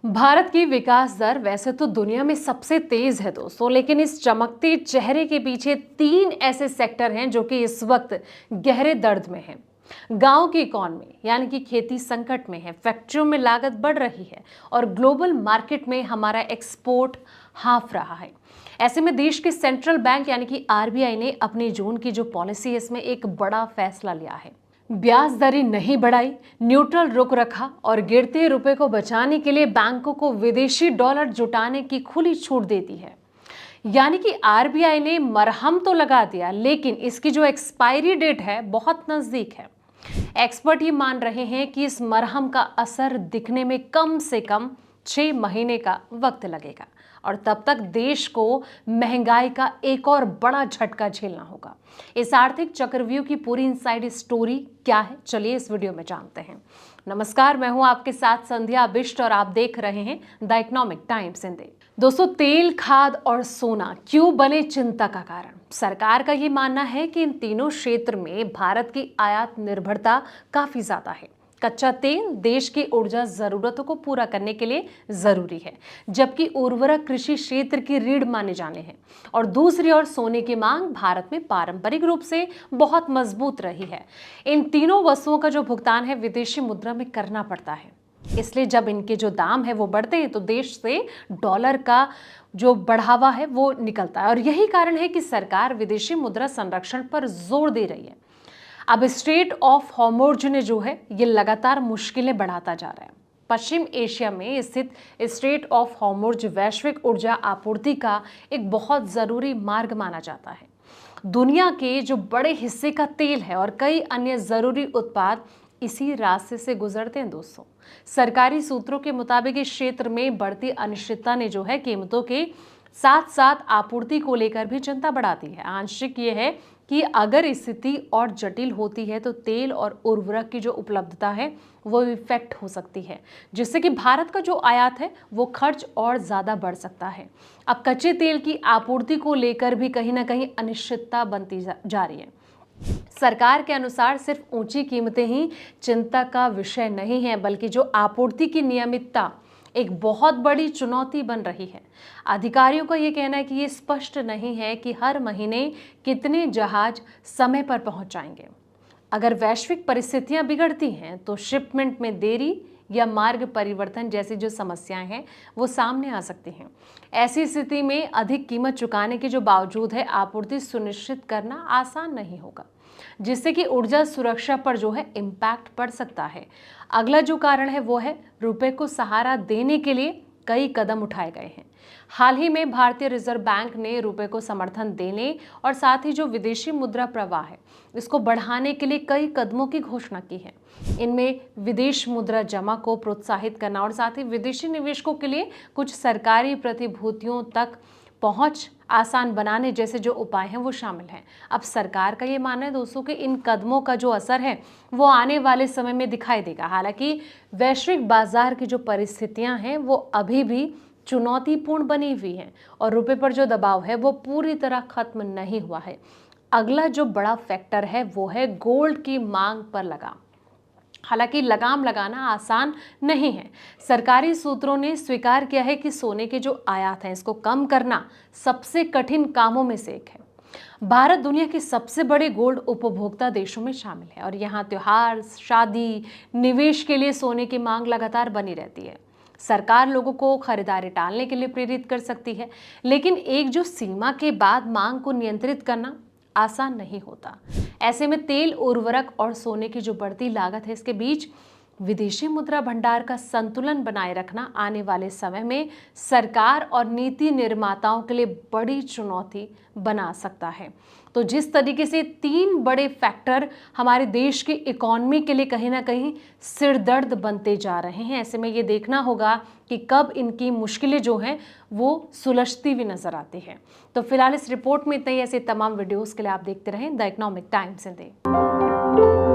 भारत की विकास दर वैसे तो दुनिया में सबसे तेज है दोस्तों, लेकिन इस चमकते चेहरे के पीछे तीन ऐसे सेक्टर हैं जो कि इस वक्त गहरे दर्द में हैं। गांव की इकॉनमी यानी कि खेती संकट में है, फैक्ट्रियों में लागत बढ़ रही है और ग्लोबल मार्केट में हमारा एक्सपोर्ट हाँफ रहा है। ऐसे में देश के सेंट्रल बैंक यानी कि आरबीआई ने अपनी जून की जो पॉलिसी है इसमें एक बड़ा फैसला लिया है। ब्याज दरें नहीं बढ़ाई, न्यूट्रल रुख रखा और गिरते रुपए को बचाने के लिए बैंकों को विदेशी डॉलर जुटाने की खुली छूट दे दी है। यानी कि आरबीआई ने मरहम तो लगा दिया, लेकिन इसकी जो एक्सपायरी डेट है बहुत नजदीक है। एक्सपर्ट ये मान रहे हैं कि इस मरहम का असर दिखने में कम से कम 6 महीने का वक्त लगेगा और तब तक देश को महंगाई का एक और बड़ा झटका झेलना होगा। इस आर्थिक चक्रव्यूह की पूरी इनसाइड स्टोरी क्या है, चलिए इस वीडियो में जानते हैं। नमस्कार, मैं हूं आपके साथ संध्या बिष्ट और आप देख रहे हैं द इकोनॉमिक टाइम्स हिंदी। दोस्तों, तेल, खाद और सोना क्यों बने चिंता का कारण? सरकार का ये मानना है कि इन तीनों क्षेत्र में भारत की आयात निर्भरता काफी ज्यादा है। कच्चा तेल देश की ऊर्जा जरूरतों को पूरा करने के लिए जरूरी है, जबकि उर्वरक कृषि क्षेत्र की रीढ़ माने जाने हैं। और दूसरी ओर सोने की मांग भारत में पारंपरिक रूप से बहुत मजबूत रही है। इन तीनों वस्तुओं का जो भुगतान है विदेशी मुद्रा में करना पड़ता है, इसलिए जब इनके जो दाम है वो बढ़ते हैं तो देश से डॉलर का जो बढ़ावा है वो निकलता है। और यही कारण है कि सरकार विदेशी मुद्रा संरक्षण पर जोर दे रही है। अब स्ट्रेट ऑफ हॉर्मुज़ ने जो है ये लगातार मुश्किलें बढ़ाता जा रहा है। पश्चिम एशिया में स्थित स्ट्रेट ऑफ हॉर्मुज़ वैश्विक ऊर्जा आपूर्ति का एक बहुत जरूरी मार्ग माना जाता है। दुनिया के जो बड़े हिस्से का तेल है और कई अन्य जरूरी उत्पाद इसी रास्ते से गुजरते हैं दोस्तों। सरकारी सूत्रों के मुताबिक इस क्षेत्र में बढ़ती अनिश्चितता ने जो है कीमतों के साथ साथ आपूर्ति को लेकर भी चिंता बढ़ाती है। आंशिक ये है कि अगर स्थिति और जटिल होती है तो तेल और उर्वरक की जो उपलब्धता है वो इफेक्ट हो सकती है, जिससे कि भारत का जो आयात है वो खर्च और ज़्यादा बढ़ सकता है। अब कच्चे तेल की आपूर्ति को लेकर भी कहीं ना कहीं अनिश्चितता बनती जा रही है। सरकार के अनुसार सिर्फ ऊंची कीमतें ही चिंता का विषय नहीं है, बल्कि जो आपूर्ति की नियमितता एक बहुत बड़ी चुनौती बन रही है। अधिकारियों का ये कहना है कि ये स्पष्ट नहीं है कि हर महीने कितने जहाज समय पर पहुंच जाएंगे। अगर वैश्विक परिस्थितियां बिगड़ती हैं तो शिपमेंट में देरी या मार्ग परिवर्तन जैसी जो समस्याएं हैं वो सामने आ सकती हैं। ऐसी स्थिति में अधिक कीमत चुकाने के जो बावजूद है आपूर्ति सुनिश्चित करना आसान नहीं होगा, जिससे कि ऊर्जा सुरक्षा पर जो है इम्पैक्ट पड़ सकता है। अगला जो कारण है वो है रुपए को सहारा देने के लिए कई कदम उठाए गए हैं। हाल ही में भारतीय रिजर्व बैंक ने रुपए को समर्थन देने और साथ ही जो विदेशी मुद्रा प्रवाह है इसको बढ़ाने के लिए कई कदमों की घोषणा की है। इनमें विदेश मुद्रा जमा को प्रोत्साहित करना और साथ ही विदेशी निवेशकों के लिए कुछ सरकारी प्रतिभूतियों तक पहुंच आसान बनाने जैसे जो उपाय हैं वो शामिल हैं। अब सरकार का ये मानना है दोस्तों कि इन कदमों का जो असर है वो आने वाले समय में दिखाई देगा। हालांकि वैश्विक बाजार की जो परिस्थितियां हैं वो अभी भी चुनौतीपूर्ण बनी हुई हैं और रुपए पर जो दबाव है वो पूरी तरह खत्म नहीं हुआ है। अगला जो बड़ा फैक्टर है वो है गोल्ड की मांग पर लगाम। हालांकि लगाम लगाना आसान नहीं है। सरकारी सूत्रों ने स्वीकार किया है कि सोने के जो आयात हैं इसको कम करना सबसे कठिन कामों में से एक है। भारत दुनिया के सबसे बड़े गोल्ड उपभोक्ता देशों में शामिल है और यहाँ त्योहार, शादी, निवेश के लिए सोने की मांग लगातार बनी रहती है। सरकार लोगों को खरीदारी टालने के लिए प्रेरित कर सकती है, लेकिन एक जो सीमा के बाद मांग को नियंत्रित करना आसान नहीं होता। ऐसे में तेल, उर्वरक और सोने की जो बढ़ती लागत है इसके बीच विदेशी मुद्रा भंडार का संतुलन बनाए रखना आने वाले समय में सरकार और नीति निर्माताओं के लिए बड़ी चुनौती बना सकता है। तो जिस तरीके से तीन बड़े फैक्टर हमारे देश की इकोनॉमी के लिए कहीं ना कहीं सिरदर्द बनते जा रहे हैं, ऐसे में ये देखना होगा कि कब इनकी मुश्किलें जो हैं वो सुलझती हुई नजर आती है। तो फिलहाल इस रिपोर्ट में इतना ही। ऐसे तमाम वीडियोस के लिए आप देखते रहें द इकोनॉमिक टाइम्स हिंदी।